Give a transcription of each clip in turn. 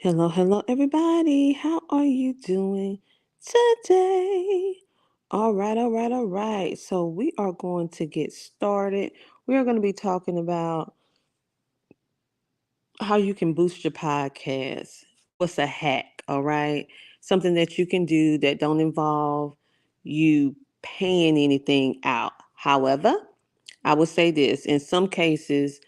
Hello, everybody. How are you doing today? All right. So we are going to get started. We are going to be talking about how you can boost your podcast. What's a hack? All right, something that you can do that don't involve you paying anything out. However, I would say this: in some cases,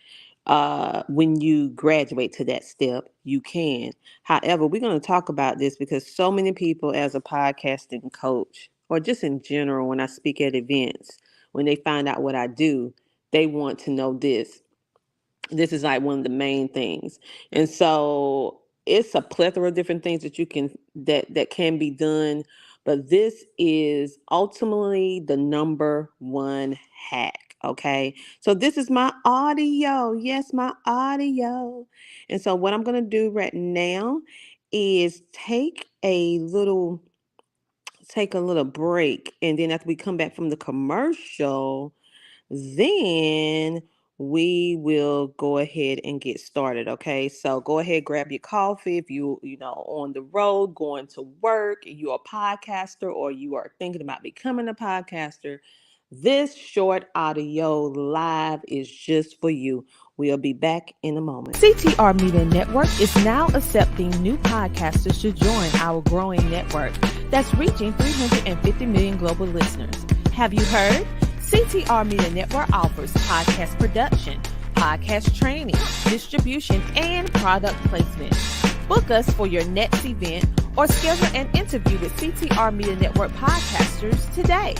when you graduate to that step, you can. However, we're going to talk about this because so many people, as a podcasting coach, or just in general, when I speak at events, when they find out what I do, they want to know this. This is like one of the main things. And so it's a plethora of different things that you can that can be done, but this is ultimately the number one hack. Okay, so this is my audio. Yes, my audio. And so what I'm going to do right now is take a little break, and then after we come back from the commercial, then we will go ahead and get started. Okay, so go ahead, grab your coffee. If you know, on the road going to work, you're a podcaster or you are thinking about becoming a podcaster, this short audio live is just for you. We'll be back in a moment. CTR Media Network is now accepting new podcasters to join our growing network that's reaching 350 million global listeners. Have you heard? CTR Media Network offers podcast production, podcast training, distribution, and product placement. Book us for your next event or schedule an interview with CTR Media Network podcasters today.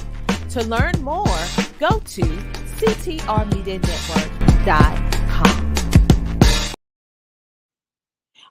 To learn more, go to ctrmedianetwork.com.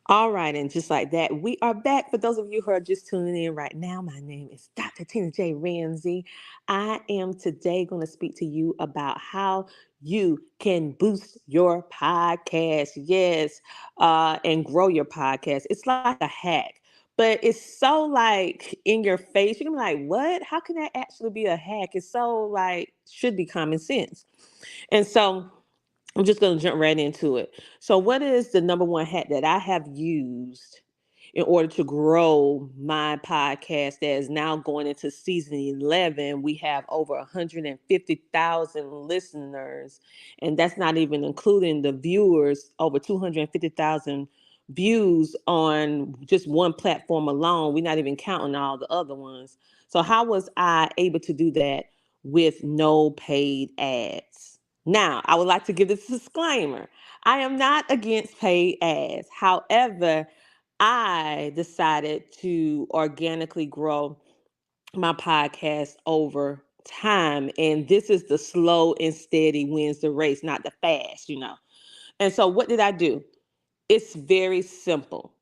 All right, and just like that, we are back. For those of you who are just tuning in right now, my name is Dr. Tina J. Ramsey. I am today going to speak to you about how you can boost your podcast, yes, and grow your podcast. It's like a hack, but it's so like in your face. You're gonna be like, "What? How can that actually be a hack?" It's so like should be common sense, and so I'm just going to jump right into it. So, what is the number one hack that I have used in order to grow my podcast that is now going into season 11? We have over 150,000 listeners, and that's not even including the viewers, over 250,000 views on just one platform alone. We're not even counting all the other ones. So, how was I able to do that with no paid ads? Now, I would like to give this disclaimer. I am not against paid ads. However, I decided to organically grow my podcast over time. And this is the slow and steady wins the race, not the fast. And so, what did I do? It's very simple.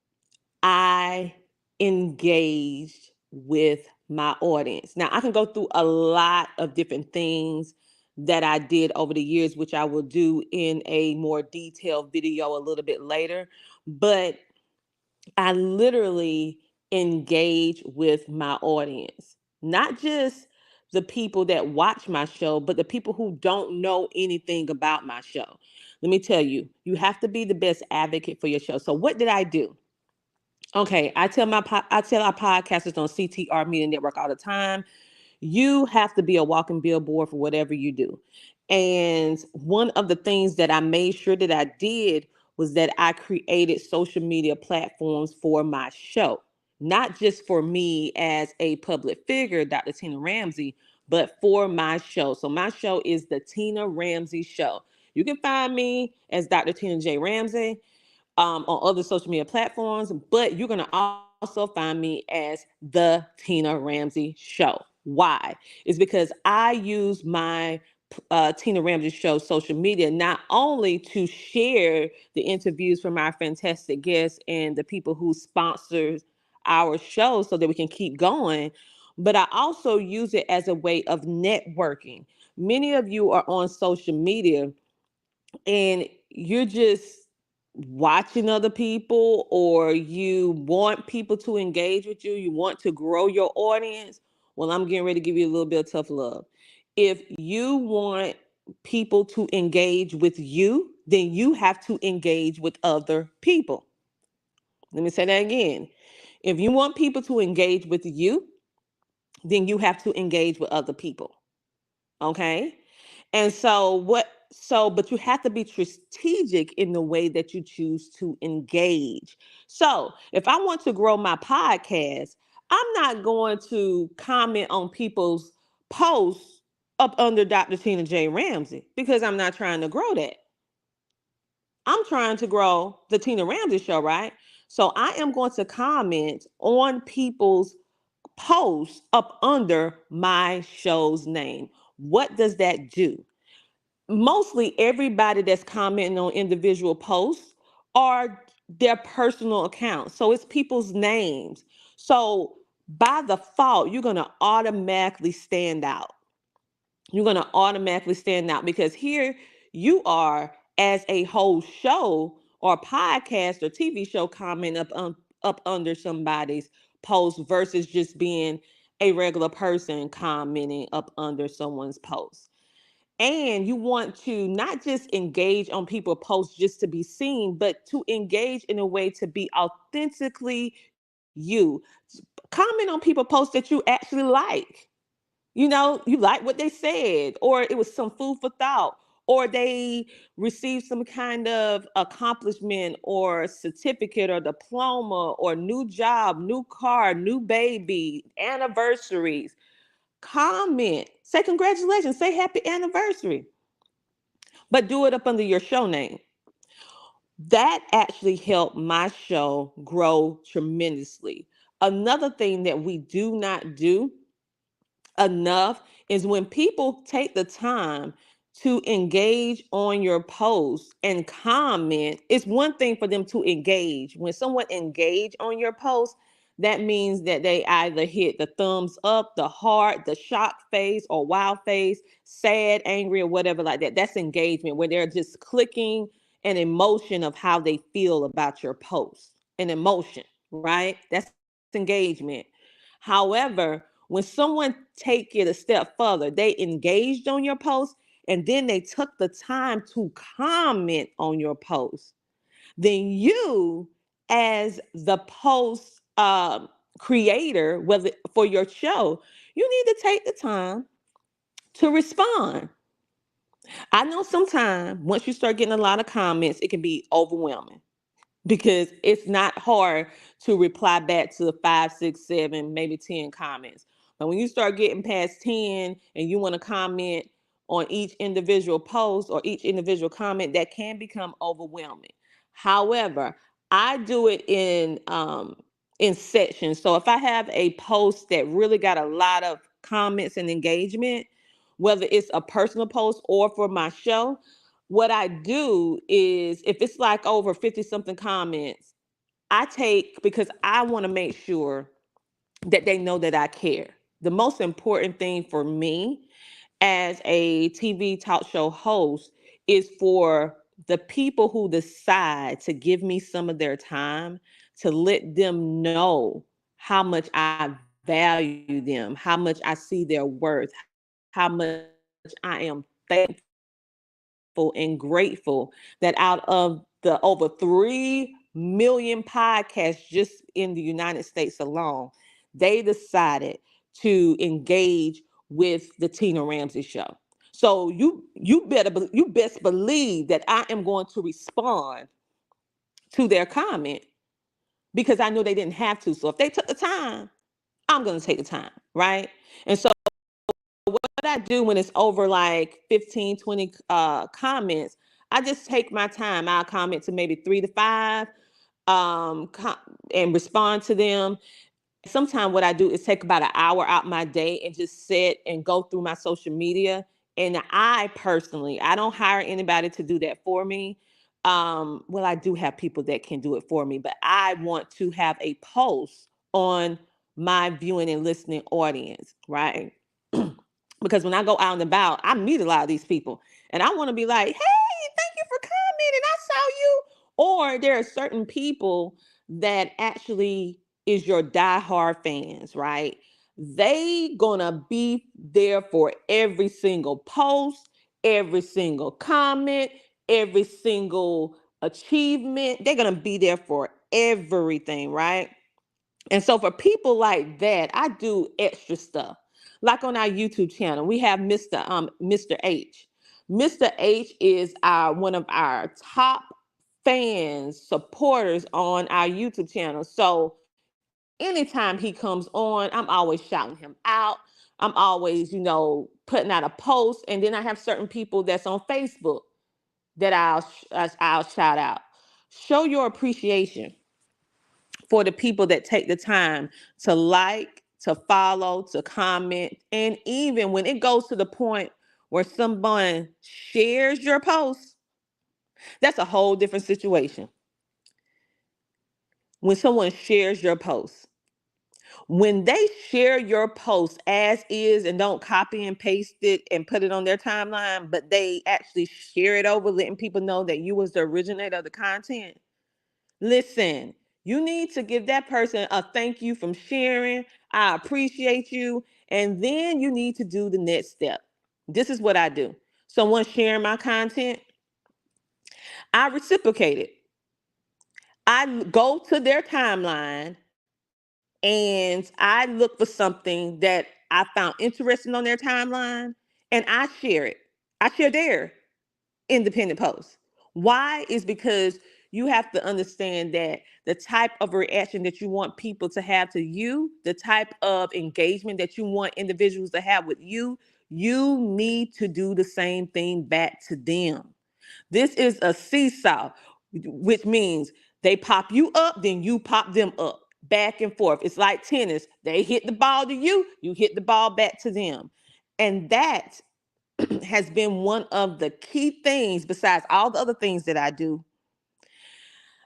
I engaged with my audience. Now, I can go through a lot of different things that I did over the years, which I will do in a more detailed video a little bit later. But I literally engage with my audience, not just the people that watch my show, but the people who don't know anything about my show. Let me tell you, you have to be the best advocate for your show. So, what did I do? Okay, I tell our podcasters on CTR Media Network all the time, you have to be a walking billboard for whatever you do. And one of the things that I made sure that I did was that I created social media platforms for my show, not just for me as a public figure, Dr. Tina Ramsey, but for my show. So my show is the Tina Ramsey Show. You can find me as Dr. Tina J. Ramsey on other social media platforms, but you're going to also find me as the Tina Ramsey Show. Why? It's because I use my Tina Ramsey Show social media not only to share the interviews from our fantastic guests and the people who sponsor our show so that we can keep going, but I also use it as a way of networking. Many of you are on social media and you're just watching other people, or you want people to engage with you, you want to grow your audience. Well, I'm getting ready to give you a little bit of tough love. If you want people to engage with you, then you have to engage with other people. Let me say that again. If you want people to engage with you, then you have to engage with other people. Okay. And but you have to be strategic in the way that you choose to engage. So if I want to grow my podcast, I'm not going to comment on people's posts up under Dr. Tina J. Ramsey because I'm not trying to grow that. I'm trying to grow the Tina Ramsey show, right? So I am going to comment on people's posts up under my show's name. What does that do? Mostly everybody that's commenting on individual posts are their personal accounts. So it's people's names. So by default, you're going to automatically stand out. You're going to automatically stand out because here you are as a whole show or podcast or TV show comment up under somebody's post versus just being a regular person commenting up under someone's post. And you want to not just engage on people's posts just to be seen, but to engage in a way to be authentically you. Comment on people posts that you actually like. You like what they said, or it was some food for thought, or they received some kind of accomplishment or certificate or diploma or new job, new car, new baby, anniversaries. Comment, say congratulations, say happy anniversary, but do it up under your show name. That actually helped my show grow tremendously. Another thing that we do not do enough is when people take the time to engage on your post and comment. It's one thing for them to engage. When someone engage on your post, that means that they either hit the thumbs up, the heart, the shock face or wow face, sad, angry, or whatever like that. That's engagement where they're just clicking an emotion of how they feel about your post. An emotion, right? That's engagement. However, when someone take it a step further, they engaged on your post and then they took the time to comment on your post, then you, as the post creator, whether for your show, you need to take the time to respond. I know sometimes once you start getting a lot of comments, it can be overwhelming because it's not hard to reply back to the 5, 6, 7, maybe 10 comments. But when you start getting past 10 and you want to comment on each individual post or each individual comment, that can become overwhelming. However, I do it in sections. So if I have a post that really got a lot of comments and engagement, whether it's a personal post or for my show, what I do is if it's like over 50 something comments, I take because I want to make sure that they know that I care. The most important thing for me as a TV talk show host is for the people who decide to give me some of their time to let them know how much I value them, how much I see their worth, how much I am thankful and grateful that out of the over 3 million podcasts just in the United States alone, they decided to engage with the Tina Ramsey show. So you best believe that I am going to respond to their comment because I know they didn't have to. So if they took the time, I'm going to take the time, right? And so what I do when it's over like 15, 20 comments, I just take my time. I'll comment to maybe 3 to 5 and respond to them. Sometimes what I do is take about an hour out my day and just sit and go through my social media. And I personally, I don't hire anybody to do that for me. Well, I do have people that can do it for me, but I want to have a post on my viewing and listening audience, right? Because when I go out and about, I meet a lot of these people, and I want to be like, "Hey, thank you for commenting. I saw you." Or there are certain people that actually is your diehard fans, right? They gonna be there for every single post, every single comment, every single achievement. They're gonna be there for everything, right? And so for people like that, I do extra stuff. Like on our YouTube channel, we have Mr. H. Mr. H is our one of our top fans, supporters on our YouTube channel. So anytime he comes on, I'm always shouting him out. I'm always, putting out a post. And then I have certain people that's on Facebook that I'll shout out. Show your appreciation for the people that take the time to like, to follow, to comment. And even when it goes to the point where someone shares your post, that's a whole different situation. When someone shares your post, when they share your post as is and don't copy and paste it and put it on their timeline, but they actually share it over, letting people know that you was the originator of the content. Listen, you need to give that person a thank you from sharing. I appreciate you. And then you need to do the next step. This is what I do. Someone sharing my content, I reciprocate it. I go to their timeline and I look for something that I found interesting on their timeline and I share it. I share their independent posts. Why? Is because you have to understand that the type of reaction that you want people to have to you, the type of engagement that you want individuals to have with you need to do the same thing back to them. This is a seesaw, which means they pop you up, then you pop them up, back and forth. It's like tennis. They hit the ball to you, you hit the ball back to them. And that has been one of the key things, besides all the other things that I do,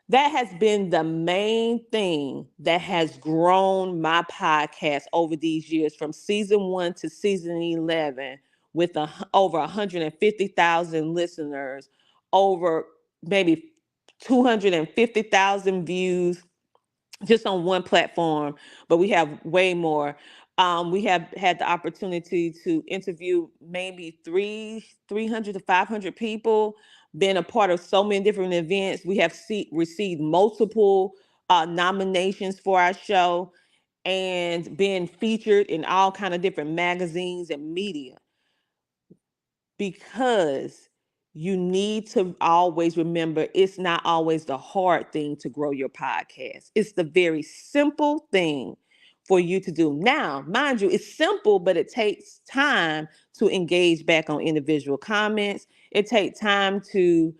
that has been the main thing that has grown my podcast over these years from season 1 to season 11 with over 150,000 listeners, over maybe 250,000 views just on one platform, but we have way more. We have had the opportunity to interview maybe 300 to 500 people, been a part of so many different events. We have received multiple nominations for our show and been featured in all kind of different magazines and media, because you need to always remember it's not always the hard thing to grow your podcast. It's the very simple thing for you to do. Now, mind you, it's simple, but it takes time to engage back on individual comments. It takes time to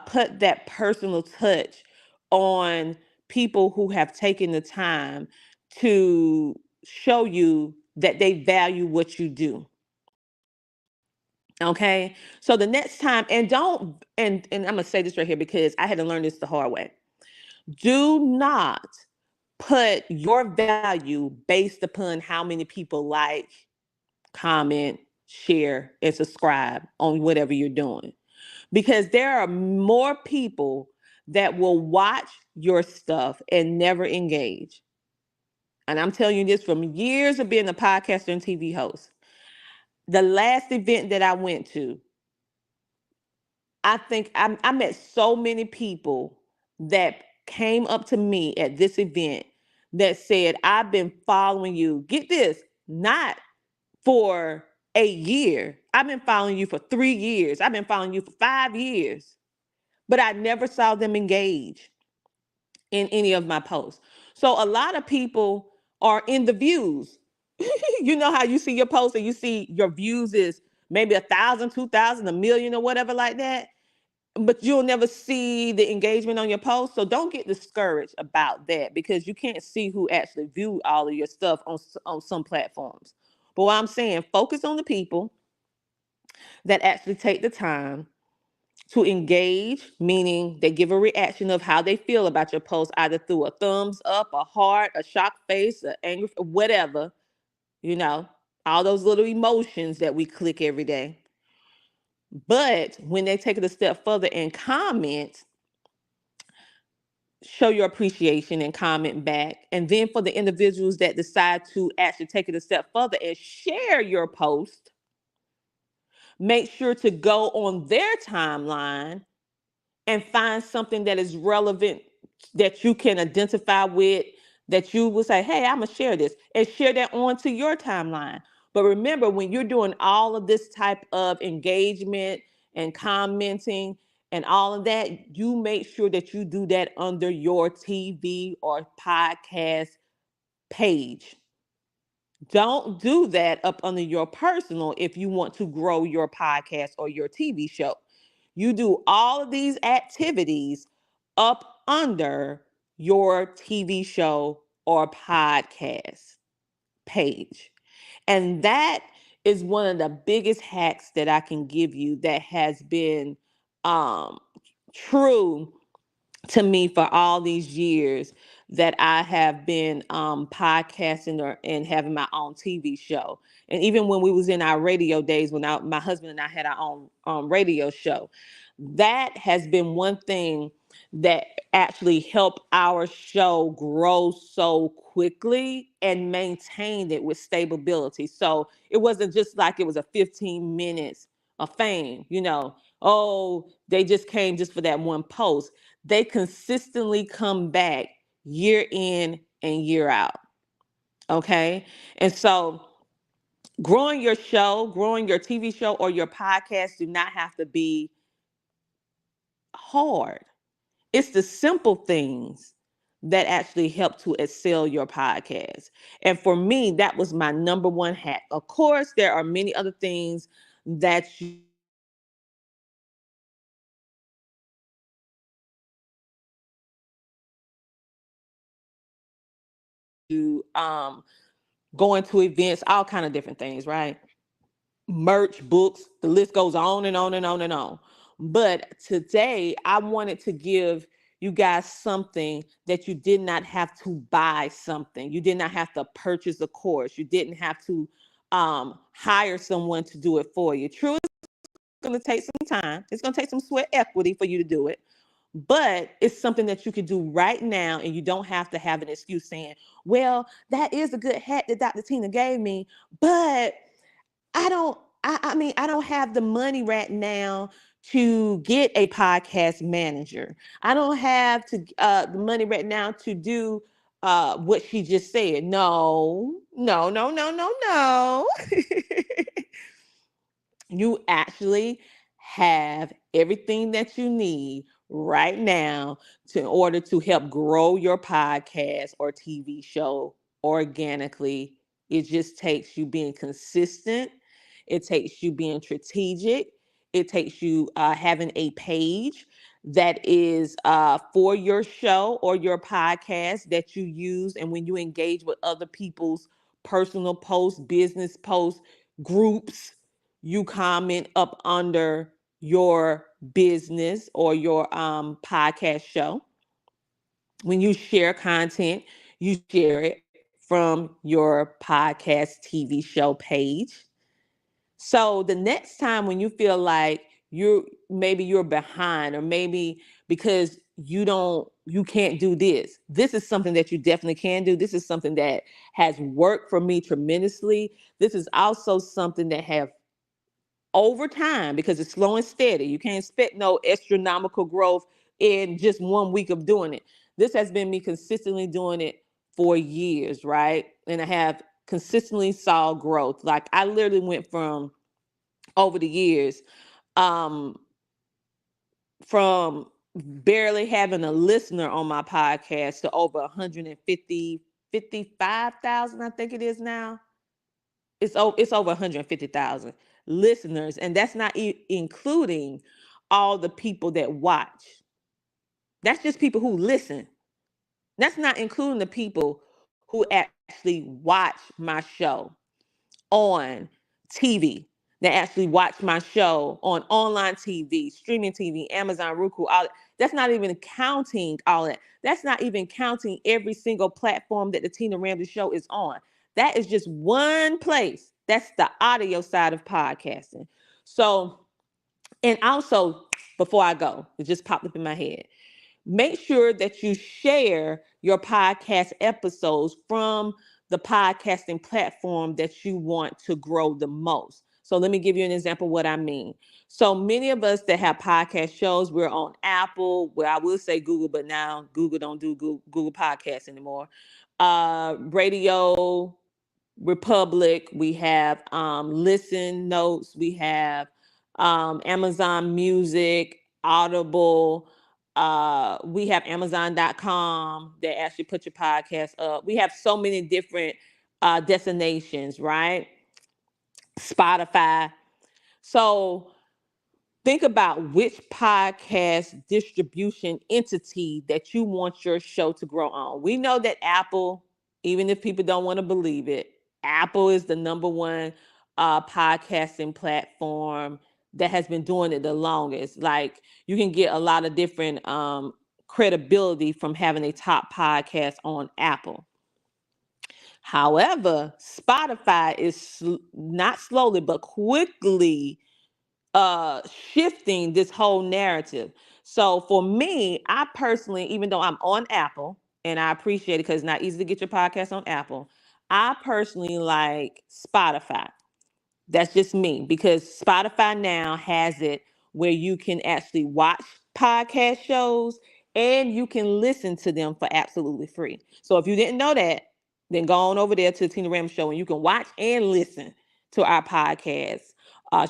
put that personal touch on people who have taken the time to show you that they value what you do. Okay. So the next time, and don't, and I'm gonna say this right here because I had to learn this the hard way. Do not put your value based upon how many people like, comment, share, and subscribe on whatever you're doing. Because there are more people that will watch your stuff and never engage. And I'm telling you this from years of being a podcaster and TV host. The last event that I went to, I think I met so many people that came up to me at this event that said, I've been following you. Get this, not for a year. I've been following you for 3 years. I've been following you for 5 years. But I never saw them engage in any of my posts. So a lot of people are in the views. You know how you see your post and you see your views is maybe 1,000, 2,000, a million or whatever like that, but you'll never see the engagement on your post. So don't get discouraged about that, because you can't see who actually view all of your stuff on some platforms. But what I'm saying, focus on the people that actually take the time to engage, meaning they give a reaction of how they feel about your post, either through a thumbs up, a heart, a shocked face, an angry, whatever, you know, all those little emotions that we click every day. But when they take it a step further and comment, show your appreciation and comment back. And then for the individuals that decide to actually take it a step further and share your post, make sure to go on their timeline and find something that is relevant that you can identify with, that you will say, hey, I'm going to share this and share that onto your timeline. But remember, when you're doing all of this type of engagement and commenting and all of that, you make sure that you do that under your TV or podcast page. Don't do that up under your personal if you want to grow your podcast or your TV show. You do all of these activities up under your TV show or podcast page. And that is one of the biggest hacks that I can give you that has been um, true to me for all these years that I have been podcasting and having my own TV show. And even when we was in our radio days, when my husband and I had our own radio show, that has been one thing that actually helped our show grow so quickly and maintained it with stability. So it wasn't just like it was a 15 minutes of fame, oh, they just came just for that one post. They consistently come back year in and year out. Okay. And so growing your TV show or your podcast do not have to be hard. It's the simple things that actually help to excel your podcast. And for me, that was my number one hack. Of course, there are many other things that you going to events, all kind of different things, right? Merch, books, the list goes on and on and on and on. But today I wanted to give you guys something that you did not have to buy something. You did not have to purchase a course. You didn't have to hire someone to do it for you. True, it's going to take some time. It's going to take some sweat equity for you to do it. But it's something that you can do right now, and you don't have to have an excuse saying, well, that is a good hack that Dr. Tina gave me, but I don't have the money right now to get a podcast manager. I don't have the money right now to do what she just said. No, no, no, no, no, no. You actually have everything that you need right now in order to help grow your podcast or TV show organically. It just takes you being consistent. It takes you being strategic. It takes you having a page that is for your show or your podcast that you use. And when you engage with other people's personal posts, business posts, groups, you comment up under your business or your podcast show. When you share content, you share it from your podcast TV show page. So the next time when you feel like you're behind, or maybe because you can't do this. This is something that you definitely can do. This is something that has worked for me tremendously. This is also something that have over time, because it's slow and steady. You can't expect no astronomical growth in just 1 week of doing it. This has been me consistently doing it for years, right? And I have consistently saw growth. Like I literally went from over the years, um, from barely having a listener on my podcast to over 150, 55,000, I think it is now. It's over 150,000 listeners, and that's not including all the people that watch. That's just people who listen. That's not including the people who actually watch my show on TV, that actually watch my show on online TV, streaming TV, Amazon, Roku, all that. That's not even counting all that. That's not even counting every single platform that the Tina Ramsey Show is on. That is just one place. That's the audio side of podcasting. So, and also, before I go, it just popped up in my head. Make sure that you share your podcast episodes from the podcasting platform that you want to grow the most. So let me give you an example of what I mean. So many of us that have podcast shows, we're on Apple, well, I will say Google, but now Google don't do Google Podcasts anymore. Radio Republic, we have Listen Notes, we have Amazon Music, Audible, we have Amazon.com that actually put your podcast up. We have so many different destinations, right? Spotify. So think about which podcast distribution entity that you want your show to grow on. We know that Apple, even if people don't want to believe it, Apple is the number one podcasting platform that has been doing it the longest. Like you can get a lot of different credibility from having a top podcast on Apple. However, Spotify is not slowly but quickly shifting this whole narrative. So for me, I personally, even though I'm on Apple and I appreciate it because it's not easy to get your podcast on Apple, I personally like Spotify. That's just me because Spotify now has it where you can actually watch podcast shows and you can listen to them for absolutely free. So if you didn't know that, then go on over there to the Tina Ram Show and you can watch and listen to our podcast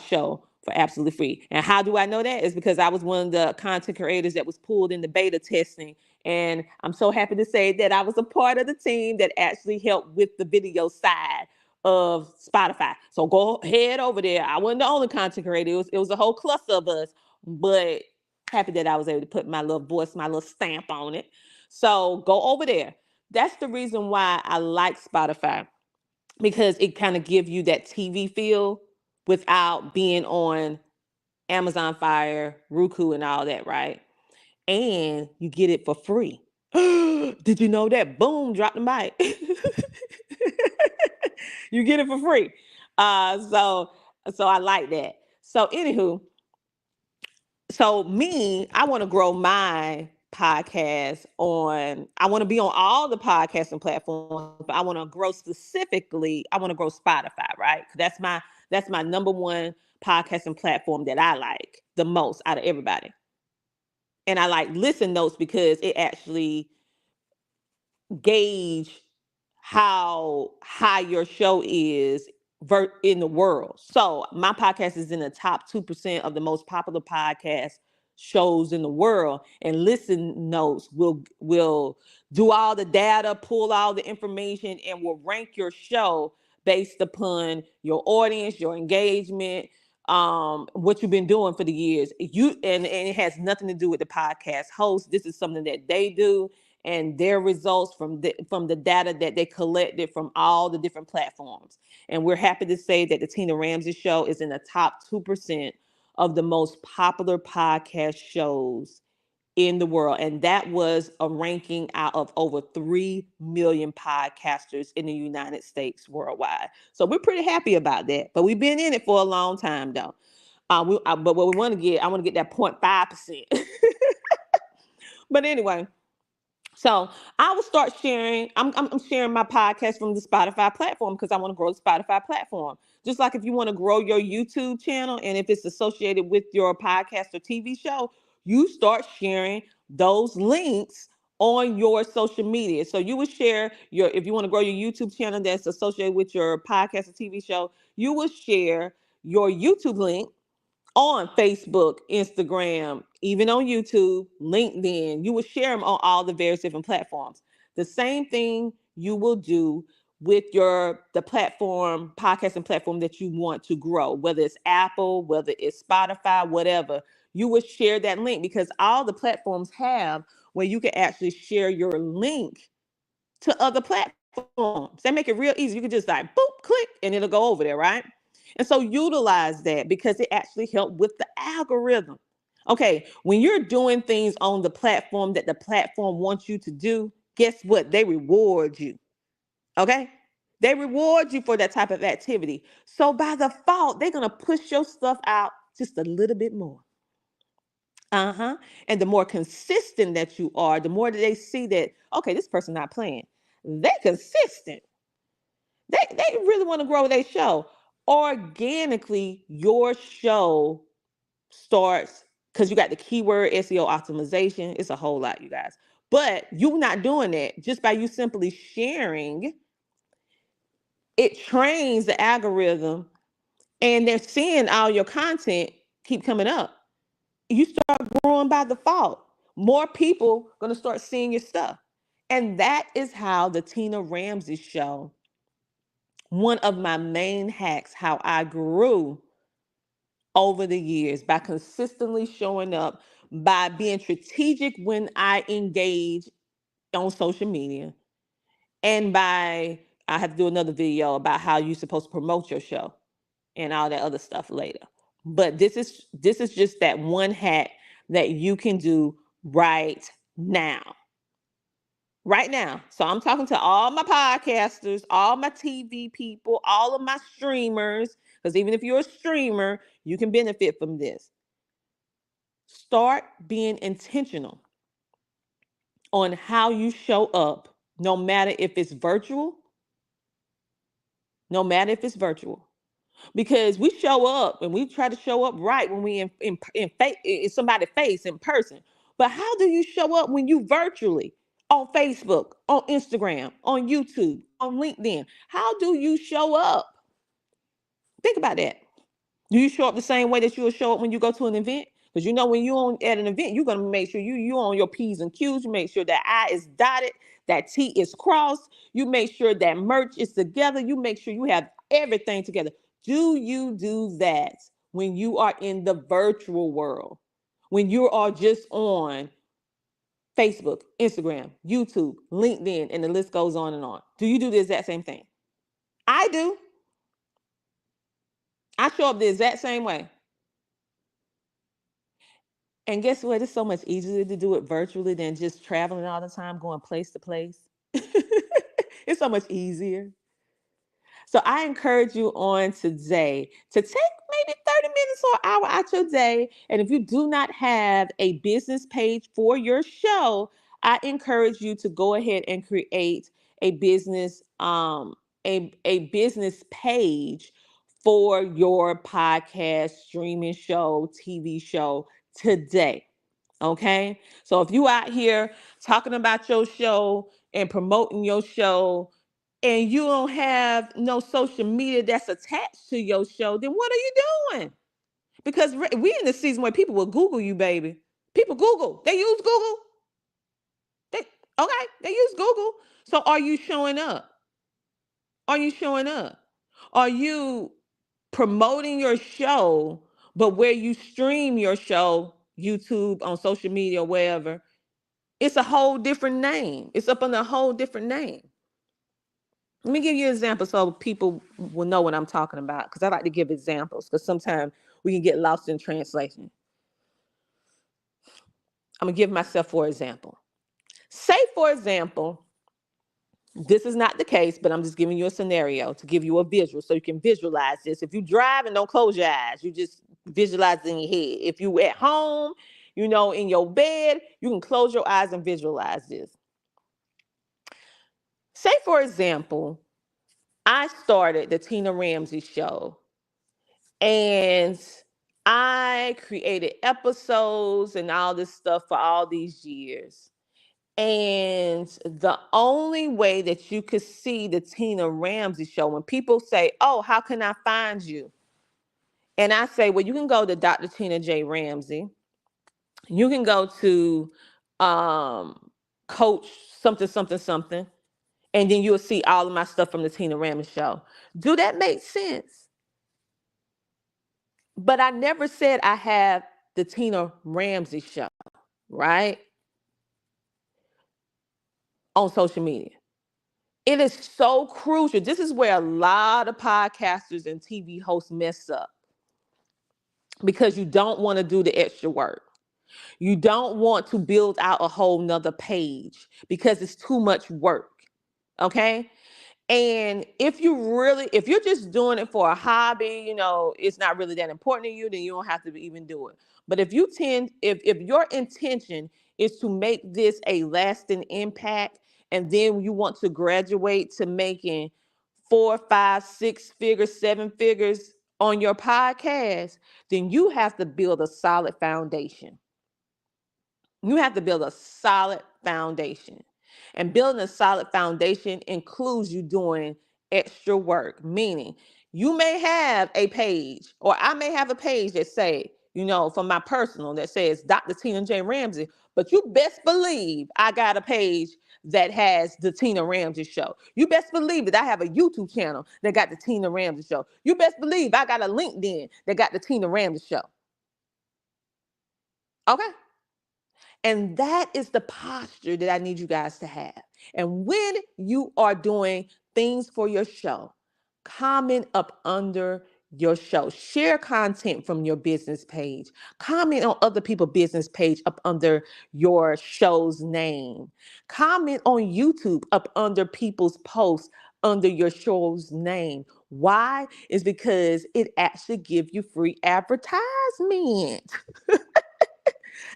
show for absolutely free. And how do I know that? Is because I was one of the content creators that was pulled in the beta testing. And I'm so happy to say that I was a part of the team that actually helped with the video side of Spotify. So go head over there. I wasn't the only content creator. It was a whole cluster of us, but happy that I was able to put my little voice, my little stamp on it. So go over there. That's the reason why I like Spotify because it kind of gives you that TV feel without being on Amazon Fire, Roku, and all that, right? And you get it for free. Did you know that? Boom, drop the mic. You get it for free. So I like that. So anywho, so me, I want to grow my podcast on. I want to be on all the podcasting platforms, but I want to grow specifically. I want to grow Spotify, right? That's my number one podcasting platform that I like the most out of everybody. And I like Listen Notes because it actually gauge how high your show is in the world. So my podcast is in the top 2% of the most popular podcast shows in the world. And Listen Notes will do all the data, pull all the information, and will rank your show based upon your audience, your engagement, what you've been doing for the years. And it has nothing to do with the podcast host. This is something that they do and their results from the data that they collected from all the different platforms. And we're happy to say that the Tina Ramsey Show is in the top 2% of the most popular podcast shows in the world. And that was a ranking out of over 3 million podcasters in the United States worldwide. So we're pretty happy about that. But we've been in it for a long time, though. But what we want to get, I want to get that 0.5%. But anyway, so I will start sharing. I'm sharing my podcast from the Spotify platform because I want to grow the Spotify platform. Just like if you want to grow your YouTube channel and if it's associated with your podcast or TV show, you start sharing those links on your social media. So you would share if you want to grow your YouTube channel that's associated with your podcast or TV show, you will share your YouTube link on Facebook, Instagram, even on YouTube, LinkedIn. You will share them on all the various different platforms. The same thing you will do with the platform, podcasting platform that you want to grow, whether it's Apple, whether it's Spotify, whatever. You will share that link because all the platforms have where you can actually share your link to other platforms. They make it real easy. You can just like boop, click, and it'll go over there, right? And so utilize that because it actually helped with the algorithm. Okay, when you're doing things on the platform that the platform wants you to do, guess what? They reward you. Okay? They reward you for that type of activity. So by default, they're going to push your stuff out just a little bit more. Uh-huh. And the more consistent that you are, the more that they see that, okay, this person not playing. They consistent. They really want to grow their show. Organically, your show starts because you got the keyword SEO optimization. It's a whole lot, you guys. But you're not doing that just by you simply sharing. It trains the algorithm and they're seeing all your content keep coming up. You start growing by default. More people gonna start seeing your stuff. And that is how the Tina Ramsey show, one of my main hacks, how I grew over the years by consistently showing up, by being strategic when I engage on social media, and by I have to do another video about how you're supposed to promote your show and all that other stuff later. But this is just that one hack that you can do right now. Right now. So I'm talking to all my podcasters, all my TV people, all of my streamers, because even if you're a streamer, you can benefit from this. Start being intentional on how you show up, no matter if it's virtual, no matter if it's virtual. Because we show up and we try to show up right when we in somebody's face in person. But how do you show up when you virtually on Facebook, on Instagram, on YouTube, on LinkedIn? How do you show up? Think about that. Do you show up the same way that you will show up when you go to an event? Because you know when you're on at an event, you're gonna make sure you on your P's and Q's. You make sure that I is dotted, that T is crossed. You make sure that merch is together. You make sure you have everything together. Do you do that when you are in the virtual world? When you are just on Facebook, Instagram, YouTube, LinkedIn, and the list goes on and on. Do you do the exact same thing? I do. I show up the exact same way. And guess what? It's so much easier to do it virtually than just traveling all the time, going place to place. It's so much easier. So I encourage you on today to take maybe 30 minutes or an hour out your day. And if you do not have a business page for your show, I encourage you to go ahead and create a a business page for your podcast, streaming show, TV show today. Okay. So if you out here talking about your show and promoting your show and you don't have no social media that's attached to your show, then what are you doing? Because we in the season where people will Google you, baby. People Google. They use Google. They okay. They use Google. So are you showing up? Are you showing up? Are you promoting your show, but where you stream your show, YouTube, on social media, wherever, it's a whole different name. It's up under a whole different name. Let me give you an example so people will know what I'm talking about, because I like to give examples because sometimes we can get lost in translation. I'm going to give myself for example. Say, for example, this is not the case, but I'm just giving you a scenario to give you a visual so you can visualize this. If you drive and don't close your eyes, you just visualize it in your head. If you at home, in your bed, you can close your eyes and visualize this. Say, for example, I started the Tina Ramsey show and I created episodes and all this stuff for all these years. And the only way that you could see the Tina Ramsey show, when people say, "Oh, how can I find you?" And I say, "Well, you can go to Dr. Tina J. Ramsey. You can go to Coach something, something, something. And then you'll see all of my stuff from the Tina Ramsey show." Do that make sense? But I never said I have the Tina Ramsey show, right? On social media. It is so crucial. This is where a lot of podcasters and TV hosts mess up because you don't want to do the extra work. You don't want to build out a whole nother page because it's too much work. Okay. And if you're just doing it for a hobby, it's not really that important to you, then you don't have to even do it. But if your intention is to make this a lasting impact, and then you want to graduate to making four, five, six figures, seven figures on your podcast, then you have to build a solid foundation. You have to build a solid foundation. And building a solid foundation includes you doing extra work, meaning you may have a page, or I may have a page that say, from my personal that says Dr. Tina J. Ramsey, but you best believe I got a page that has the Tina Ramsey show. You best believe that I have a YouTube channel that got the Tina Ramsey show. You best believe I got a LinkedIn that got the Tina Ramsey show. Okay? And that is the posture that I need you guys to have. And when you are doing things for your show, comment up under your show. Share content from your business page. Comment on other people's business page up under your show's name. Comment on YouTube up under people's posts under your show's name. Why? Is because it actually gives you free advertisement.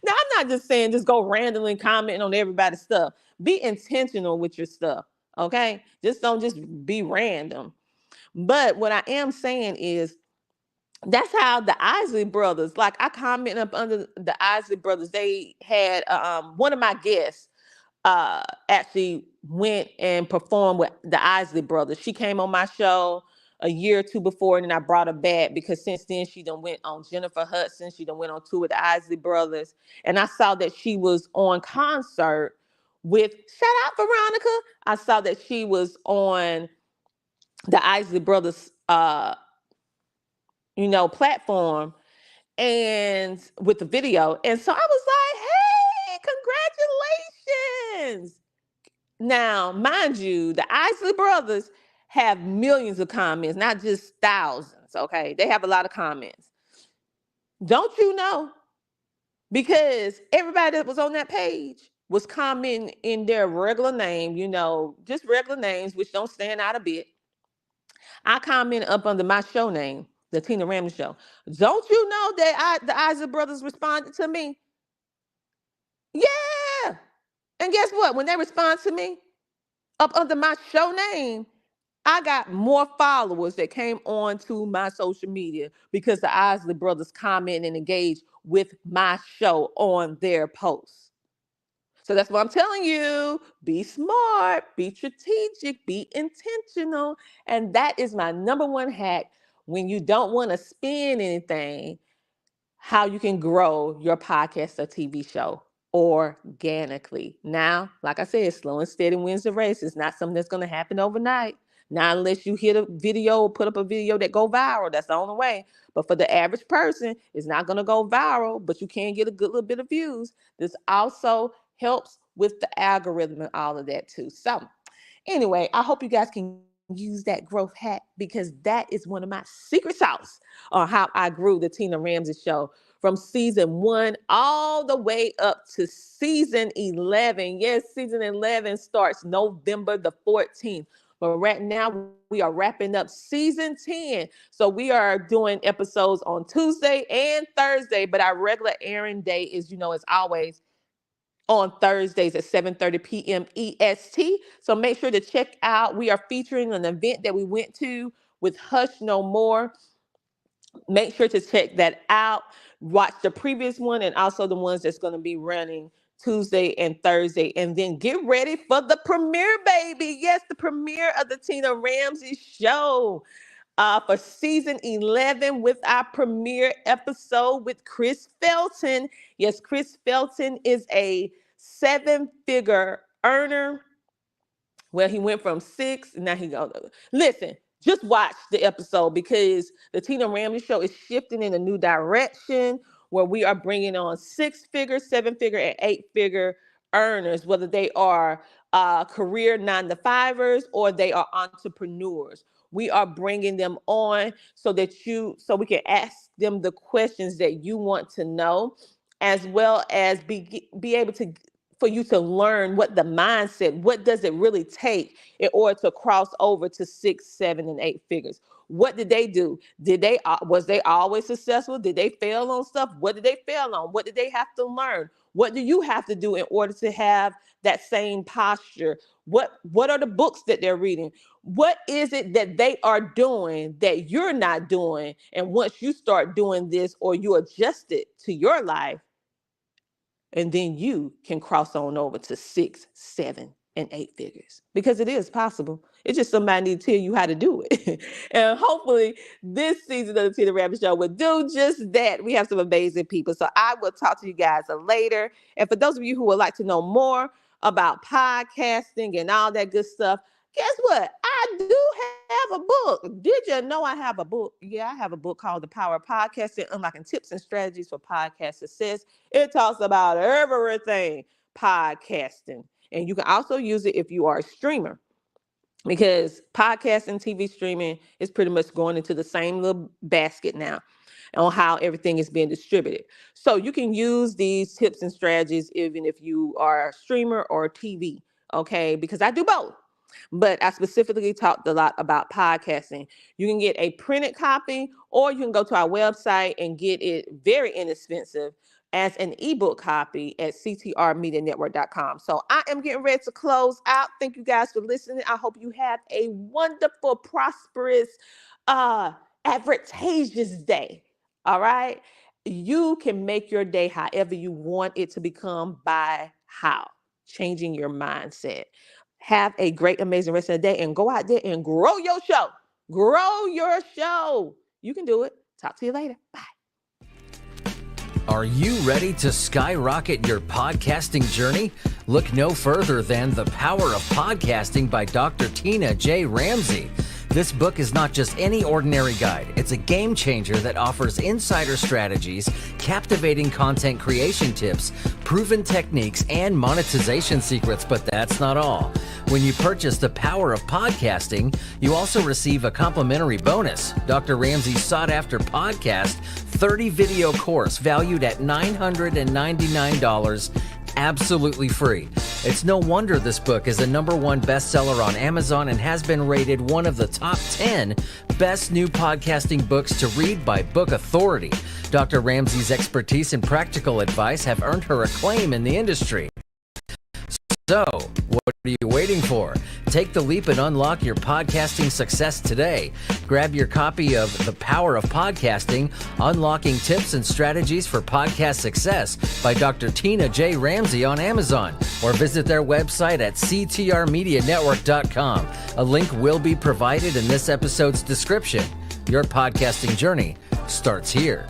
Now, I'm not just saying just go randomly commenting on everybody's stuff. Be intentional with your stuff, okay? Just don't just be random. But what I am saying is that's how the Isley brothers, like I commented up under the Isley brothers, they had one of my guests actually went and performed with the Isley brothers. She came on my show a year or two before, and then I brought her back because since then she done went on Jennifer Hudson. She done went on tour with the Isley brothers, and I saw that she was on concert with. Shout out Veronica. I saw that she was on the Isley brothers, platform, and with the video, and so I was like, "Hey, congratulations!" Now, mind you, the Isley brothers have millions of comments, not just thousands, okay? They have a lot of comments. Don't you know? Because everybody that was on that page was commenting in their regular name, just regular names, which don't stand out a bit. I commented up under my show name, the Tina Ramsey Show. Don't you know that the Isley brothers responded to me? Yeah. And guess what? When they respond to me up under my show name, I got more followers that came on to my social media because the Isley brothers comment and engage with my show on their posts. So that's what I'm telling you. Be smart, be strategic, be intentional. And that is my number one hack when you don't want to spend anything, how you can grow your podcast or TV show organically. Now, like I said, slow and steady wins the race. It's not something that's going to happen overnight. Not unless you hit a video, put up a video that go viral. That's the only way. But for the average person, it's not going to go viral, but you can get a good little bit of views. This also helps with the algorithm and all of that too. So anyway, I hope you guys can use that growth hack because that is one of my secret sauce on how I grew the Tina Ramsey show from season 1 all the way up to season 11. Yes, season 11 starts November the 14th. But right now we are wrapping up season 10. So we are doing episodes on Tuesday and Thursday, but our regular airing day is, as always, on Thursdays at 7:30 p.m. EST. So make sure to check out. We are featuring an event that we went to with Hush No More. Make sure to check that out. Watch the previous one and also the ones that's going to be running Tuesday and Thursday. And then get ready for the premiere, baby. Yes, the premiere of the Tina Ramsey show for season 11 with our premiere episode with Chris Felton. Yes, Chris Felton is a 7-figure earner. Well, he went from 6, and now he goes. Listen, just watch the episode because the Tina Ramsey show is shifting in a new direction where we are bringing on 6-figure, 7-figure, and 8-figure earners, whether they are career 9-to-5ers or they are entrepreneurs. We are bringing them on so we can ask them the questions that you want to know, as well as be able to for you to learn what the mindset, what does it really take in order to cross over to 6, 7, and 8 figures. What did they do? Was they always successful? Did they fail on stuff? What did they fail on? What did they have to learn? What do you have to do in order to have that same posture? What are the books that they're reading? What is it that they are doing that you're not doing? And once you start doing this or you adjust it to your life, and then you can cross on over to 6, 7, and 8 figures, because it is possible. It's just somebody need to tell you how to do it. And hopefully this season of the Tina Rabbit Show will do just that. We have some amazing people. So I will talk to you guys later. And for those of you who would like to know more about podcasting and all that good stuff, guess what? I do have a book. Did you know I have a book? Yeah, I have a book called The Power of Podcasting, Unlocking Tips and Strategies for Podcast Success. It talks about everything podcasting. And you can also use it if you are a streamer, because podcasting, TV streaming is pretty much going into the same little basket now on how everything is being distributed. So you can use these tips and strategies even if you are a streamer or TV, okay? Because I do both. But I specifically talked a lot about podcasting. You can get a printed copy, or you can go to our website and get it very inexpensive as an ebook copy at ctrmedianetwork.com. So I am getting ready to close out. Thank you guys for listening. I hope you have a wonderful, prosperous, advantageous day. All right. You can make your day however you want it to become by how? Changing your mindset. Have a great, amazing rest of the day, and go out there and grow your show. Grow your show. You can do it. Talk to you later. Bye. Are you ready to skyrocket your podcasting journey? Look no further than The Power of Podcasting by Dr. Tina J. Ramsey. This book is not just any ordinary guide. It's a game changer that offers insider strategies, captivating content creation tips, proven techniques, and monetization secrets. But that's not all. When you purchase The Power of Podcasting, you also receive a complimentary bonus, Dr. Ramsey's sought-after podcast 30-video course valued at $999, absolutely free. It's no wonder this book is the #1 bestseller on Amazon and has been rated one of the top 10 best new podcasting books to read by Book Authority. Dr. Ramsey's expertise and practical advice have earned her acclaim in the industry. So, what are you waiting for? Take the leap and unlock your podcasting success today. Grab your copy of The Power of Podcasting, Unlocking Tips and Strategies for Podcast Success by Dr. Tina J. Ramsey on Amazon, or visit their website at ctrmedianetwork.com. A link will be provided in this episode's description. Your podcasting journey starts here.